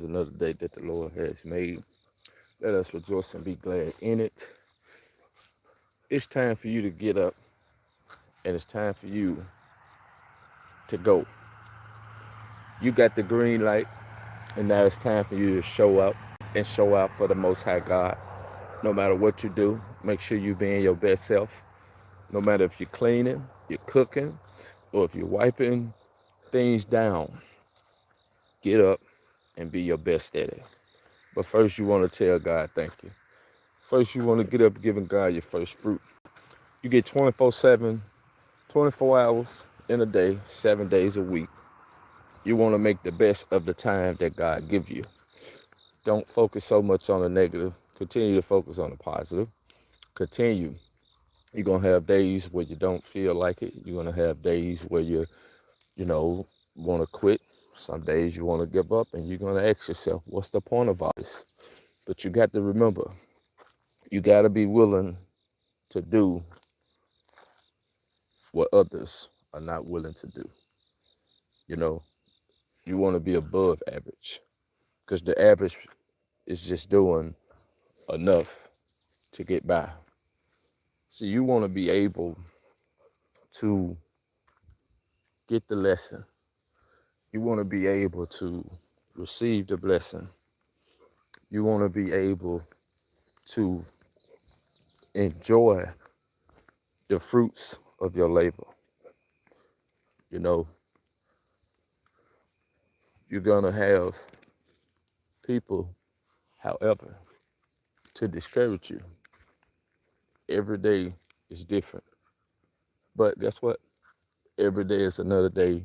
Another day that the Lord has made. Let us rejoice and be glad in it. It's time for you to get up, and it's time for you to go. You got the green light, and now it's time for you to show up and show out for the Most High God. No matter what you do, make sure you being your best self. No matter if you're cleaning, you're cooking, or if you're wiping things down, get up and be your best at it. But first, you want to tell God thank you. First, you want to get up giving God your first fruit. You get 24/7, 24 hours in a day, 7 days a week. You want to make the best of the time that God gives you. Don't focus so much on the negative. Continue to focus on the positive. Continue. You're going to have days where you don't feel like it. You're going to have days where you want to quit. Some days you want to give up, and you're going to ask yourself, what's the point of all this? But you got to remember, you got to be willing to do what others are not willing to do. You know, you want to be above average because the average is just doing enough to get by. So you want to be able to get the lesson. You want to be able to receive the blessing. You want to be able to enjoy the fruits of your labor. You know, you're going to have people, however, to discourage you. Every day is different. But guess what? Every day is another day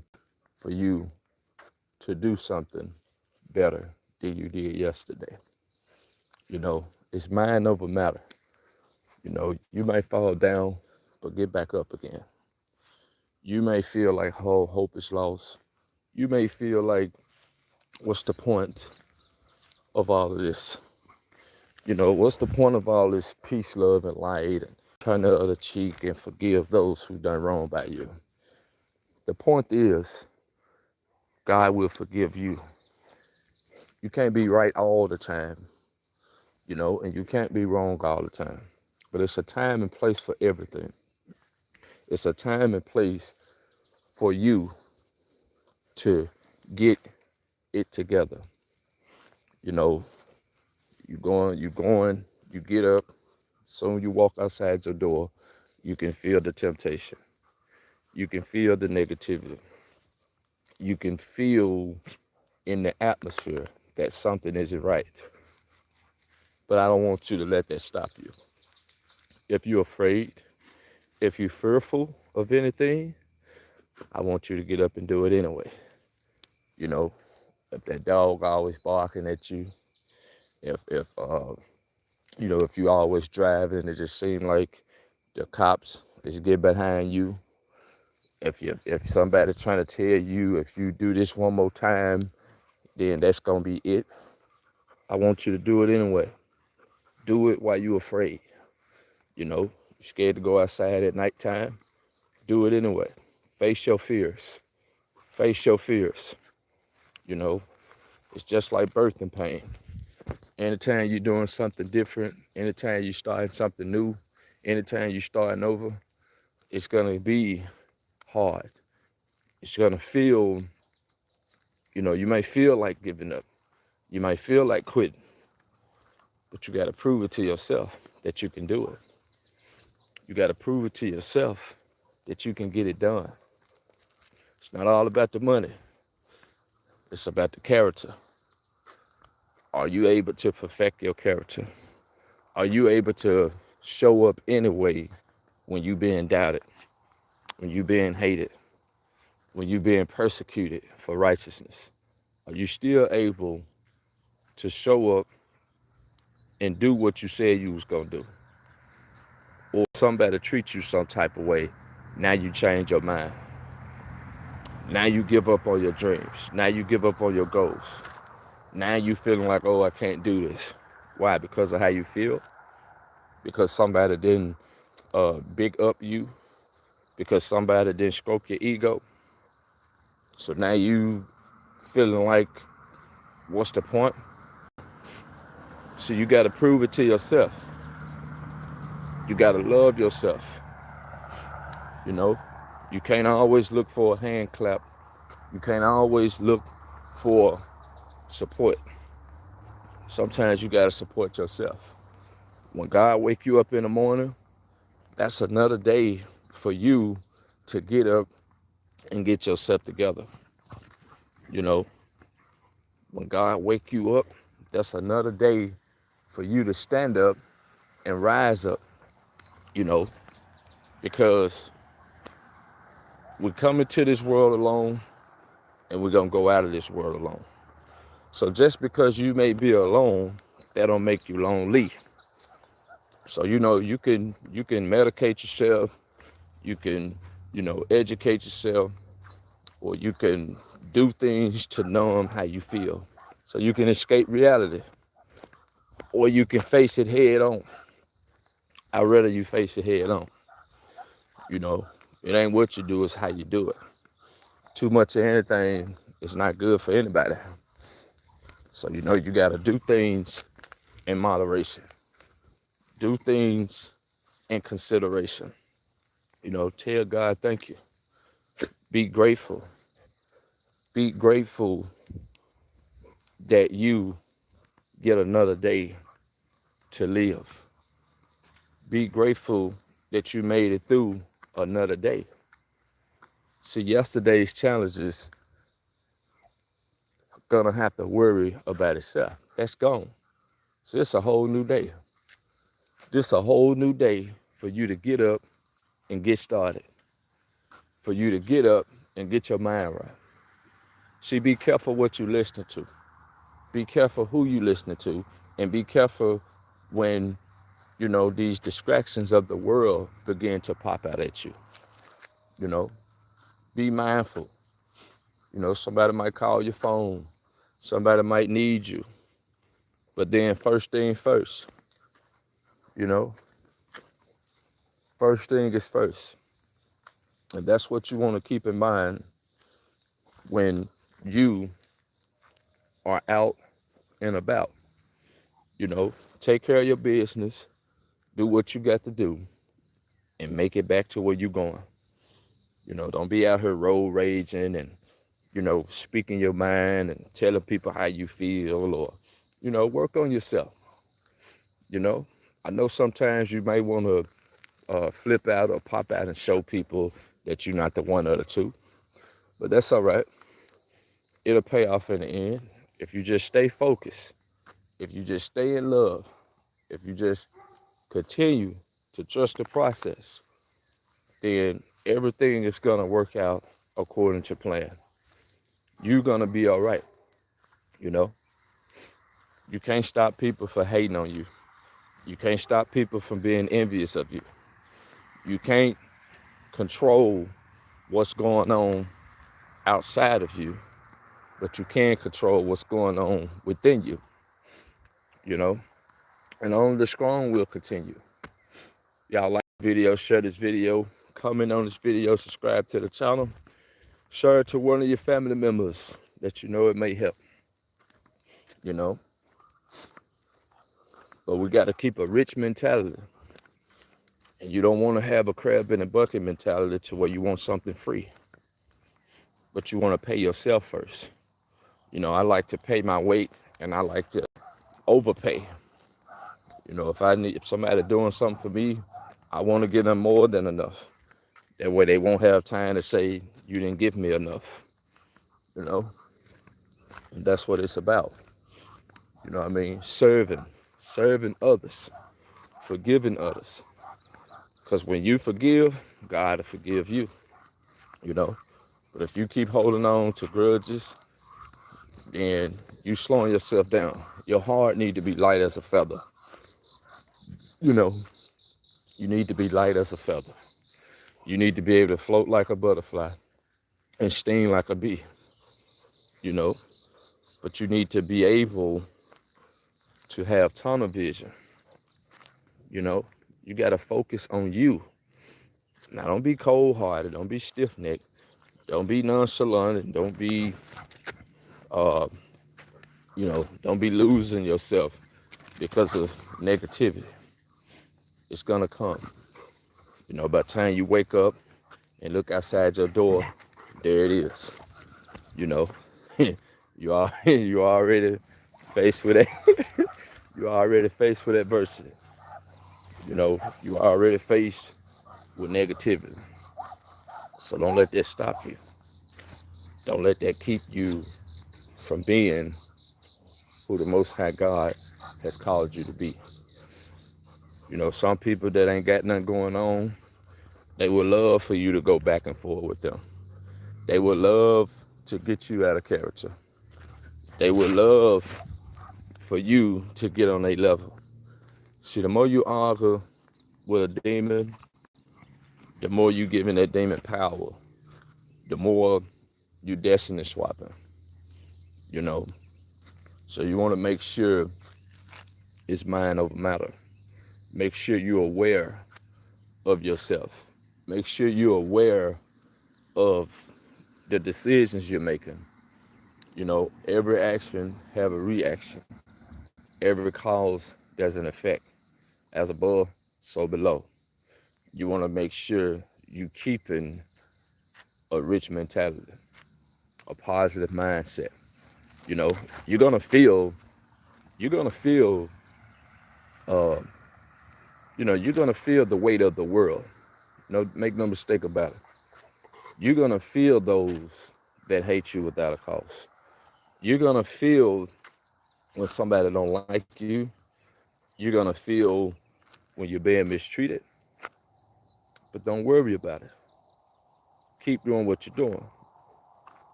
for you to do something better than you did yesterday. You know, it's mind over matter. You know, you may fall down, but get back up again. You may feel like all hope is lost. You may feel like, what's the point of all of this? You know, what's the point of all this peace, love, and light, and turn the other cheek and forgive those who done wrong by you? The point is, God will forgive you. You can't be right all the time, and you can't be wrong all the time. But it's a time and place for everything. It's a time and place for you to get it together. You know, you get up. Soon you walk outside your door, you can feel the temptation. You can feel the negativity. You can feel in the atmosphere that something isn't right. But I don't want you to let that stop you. If you're afraid, if you're fearful of anything, I want you to get up and do it anyway. You know, if that dog always barking at you, if you always driving and it just seems like the cops is get behind you, if somebody trying to tell you if you do this one more time, then that's gonna be it. I want you to do it anyway. Do it while you're afraid. You're scared to go outside at nighttime. Do it anyway. Face your fears. Face your fears. You know, it's just like birthing pain. Anytime you're doing something different, anytime you're starting something new, anytime you're starting over, it's gonna be hard. It's gonna feel, you may feel like giving up. You might feel like quitting, but you gotta prove it to yourself that you can do it. You gotta prove it to yourself that you can get it done. It's not all about the money. It's about the character. Are you able to perfect your character? Are you able to show up anyway when you being doubted, when you being hated, when you being persecuted for righteousness? Are you still able to show up and do what you said you was gonna do? Or somebody treat you some type of way, now you change your mind. Now you give up on your dreams. Now you give up on your goals. Now you feeling like, oh, I can't do this. Why? Because of how you feel? Because somebody didn't big up you? Because somebody didn't stroke your ego? So now you feeling like What's the point? So you got to prove it to yourself. You got to love yourself. You know, you can't always look for a hand clap. You can't always look for support. Sometimes you got to support yourself. When God wake you up in the morning, that's another day for you to get up and get yourself together. You know, when God wake you up, that's another day for you to stand up and rise up, you know, because we come into this world alone and we're going to go out of this world alone. So just because you may be alone, that don't make you lonely. So, you know, you can medicate yourself, you can, you know, educate yourself, or you can do things to numb how you feel. So you can escape reality, or you can face it head on. I'd rather you face it head on. You know, it ain't what you do, it's how you do it. Too much of anything is not good for anybody. So, you know, you got to do things in moderation. Do things in consideration. You know, tell God thank you. Be grateful. Be grateful that you get another day to live. Be grateful that you made it through another day. See, yesterday's challenges are gonna have to worry about itself. That's gone. So it's a whole new day. This a whole new day for you to get up and get started. For you to get up and get your mind right. See, be careful what you listening to. Be careful who you listening to, and be careful when, you know, these distractions of the world begin to pop out at you. You know, be mindful. You know, somebody might call your phone. Somebody might need you. But then first thing first, you know, first thing is first. And that's what you want to keep in mind when you are out and about. You know, take care of your business, do what you got to do, and make it back to where you're going. You know, don't be out here road raging and, you know, speaking your mind and telling people how you feel, or, you know, work on yourself. You know, I know sometimes you may want to flip out or pop out and show people that you're not the one or the two, but that's all right. It'll pay off in the end if you just stay focused, if you just stay in love, if you just continue to trust the process, then everything is going to work out according to plan. You're going to be all right. You know, you can't stop people from hating on you. You can't stop people from being envious of you. You can't control what's going on outside of you, but you can control what's going on within you, you know, and only the strong will continue. Y'all like the video, share this video, comment on this video, subscribe to the channel, share it to one of your family members that you know it may help, you know. But we got to keep a rich mentality. And you don't want to have a crab in a bucket mentality to where you want something free, but you want to pay yourself first. You know, I like to pay my weight, and I like to overpay. You know, if somebody doing something for me, I want to give them more than enough. That way they won't have time to say, you didn't give me enough. You know, and that's what it's about. You know what I mean? Serving others, forgiving others. Because when you forgive, God will forgive you, you know. But if you keep holding on to grudges, then you slowing yourself down. Your heart need to be light as a feather. You know, you need to be light as a feather. You need to be able to float like a butterfly and sting like a bee, you know. But you need to be able to have tunnel vision, you know. You got to focus on you. Now, don't be cold-hearted. Don't be stiff-necked. Don't be nonchalant. And don't be Don't be losing yourself because of negativity. It's gonna come. By the time you wake up and look outside your door, there it is. You know, you already faced with it. You already faced with adversity. You already faced with negativity. So don't let that stop you. Don't let that keep you from being who the Most High God has called you to be. Some people that ain't got nothing going on, they would love for you to go back and forth with them. They would love to get you out of character. They would love for you to get on their level. See, the more you argue with a demon, the more you giving that demon power, the more you destiny swapping, you know. So you want to make sure it's mind over matter. Make sure you're aware of yourself. Make sure you're aware of the decisions you're making. Every action have a reaction. Every cause there's an effect. As above, so below. You want to make sure you keeping a rich mentality, a positive mindset. You know, you're gonna feel, you're gonna feel, uh, you're gonna feel the weight of the world. Make no mistake about it. You're gonna feel those that hate you without a cause. You're gonna feel when somebody don't like you. You're gonna feel when you're being mistreated. But don't worry about it. Keep doing what you're doing.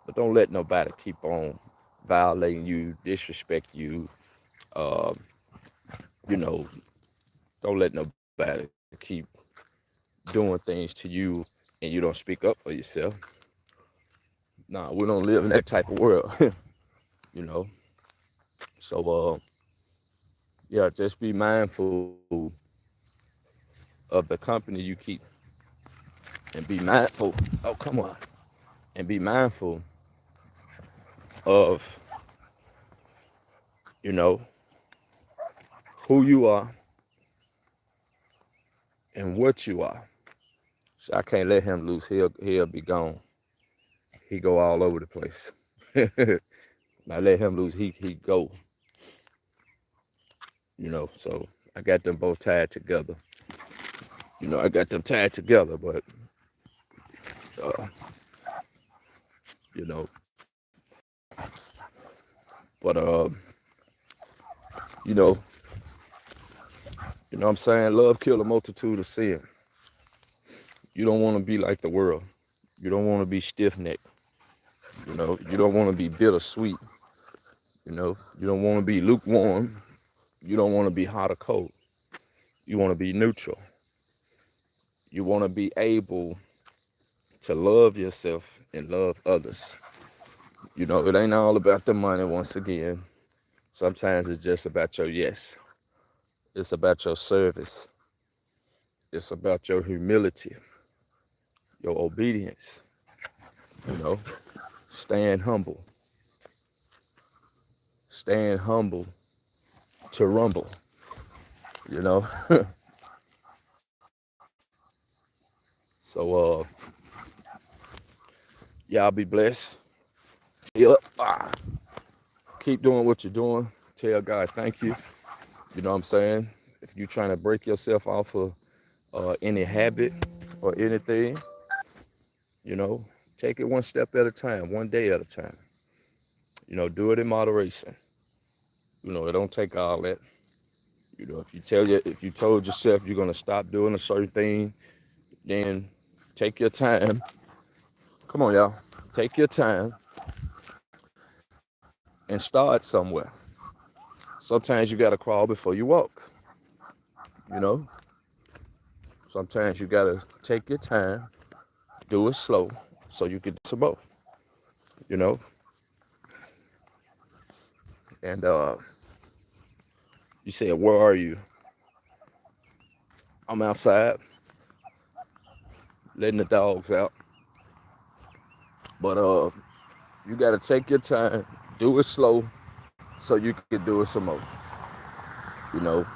But don't let nobody keep on violating you, disrespect you. Uh, you know, don't let nobody keep doing things to you and you don't speak up for yourself. Nah, we don't live in that type of world, you know. So, yeah, just be mindful of the company you keep and be mindful. Oh, come on. And be mindful of, you know, who you are and what you are. So I can't let him loose. He'll be gone. He go all over the place. I let him loose. He go. So I got them both tied together. I got them tied together, but uh, you know, but you know, what I'm saying, love kill a multitude of sin. You don't want to be like the world. You don't want to be stiff necked. You don't want to be bittersweet. You don't want to be lukewarm. You don't want to be hot or cold. You want to be neutral. You want to be able to love yourself and love others. It ain't all about the money once again. Sometimes it's just about your yes. It's about your service. It's about your humility, your obedience, you know, staying humble. Staying humble to rumble, you know. So y'all be blessed. Yep. Keep doing what you're doing. Tell God thank you. You know what I'm saying? If you're trying to break yourself off of any habit or anything, you know, take it one step at a time, one day at a time. Do it in moderation. It don't take all that. If you told yourself you're gonna stop doing a certain thing, then take your time. Come on, y'all. Take your time and start somewhere. Sometimes you gotta crawl before you walk. You know. Sometimes you gotta take your time, do it slow, so you can do some both. You know. And you said, where are you? I'm outside, letting the dogs out. But you gotta take your time, do it slow, so you can do it some more. You know,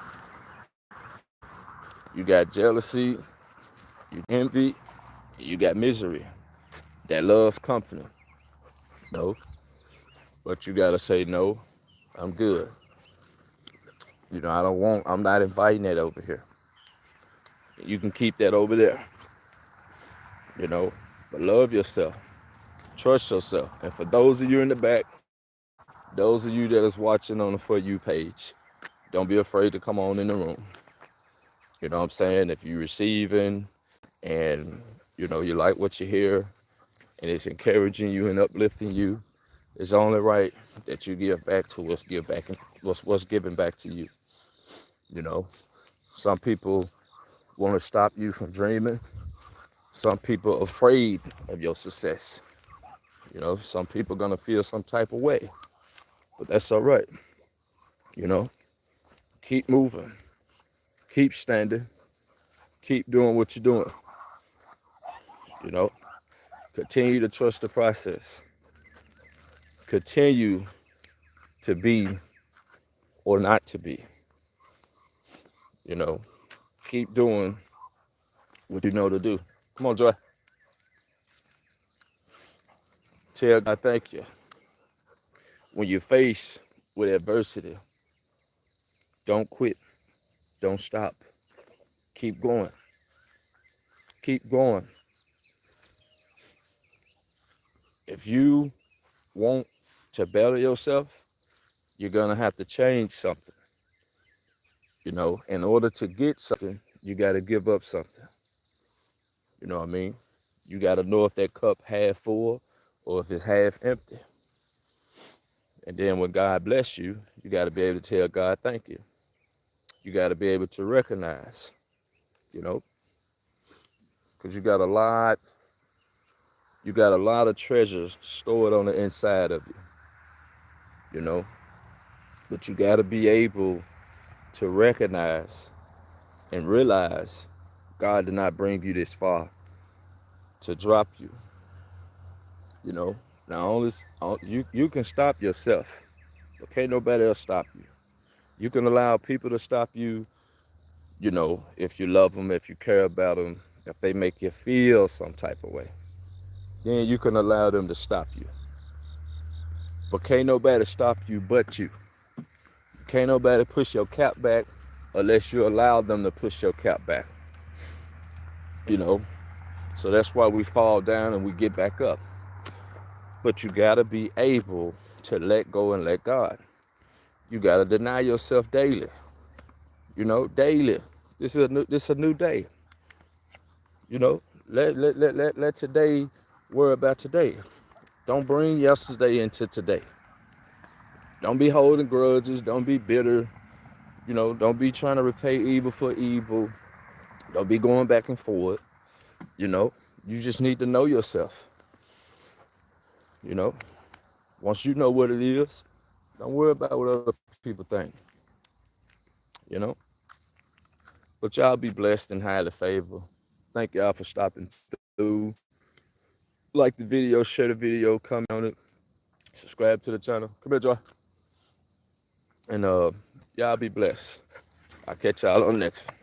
you got jealousy, you envy, you got misery that loves company. No, but you gotta say no. I'm good. You know, I'm not inviting that over here. You can keep that over there. You know, but love yourself, trust yourself. And for those of you in the back, those of you that is watching on the For You page, don't be afraid to come on in the room. You know what I'm saying? If you're receiving and you know you like what you hear and it's encouraging you and uplifting you, it's only right that you give back to what's given back to you. You know, some people want to stop you from dreaming. Some people are afraid of your success. You know, some people are gonna feel some type of way, but that's all right. You know, keep moving, keep standing, keep doing what you're doing. You know, continue to trust the process. Continue to be or not to be. You know, keep doing what you know to do. Come on, Joy. Tell God thank you. When you're faced with adversity, don't quit. Don't stop. Keep going. Keep going. If you want to better yourself, you're going to have to change something. You know, in order to get something, you got to give up something. You know what I mean? You got to know if that cup half full or if it's half empty. And then when God bless you, you got to be able to tell God thank you. You got to be able to recognize, you know, because you got a lot of treasures stored on the inside of you, you know. But you got to be able to recognize and realize God did not bring you this far to drop you, you know. Now, you can stop yourself, but can't nobody else stop you. You can allow people to stop you, you know, if you love them, if you care about them, if they make you feel some type of way. Then you can allow them to stop you. But can't nobody stop you but you. Can't nobody push your cap back unless you allow them to push your cap back. You know, so that's why we fall down and we get back up. But you gotta be able to let go and let God. You gotta deny yourself daily. You know, daily. This is a new day. You know, let today worry about today. Don't bring yesterday into today. Don't be holding grudges. Don't be bitter. You know, don't be trying to repay evil for evil. Don't be going back and forth. You know, you just need to know yourself. You know, once you know what it is, don't worry about what other people think. You know, but y'all be blessed and highly favored. Thank y'all for stopping through. Like the video, share the video, comment on it, subscribe to the channel. Come here, Joy. And y'all be blessed. I'll catch y'all on the next one.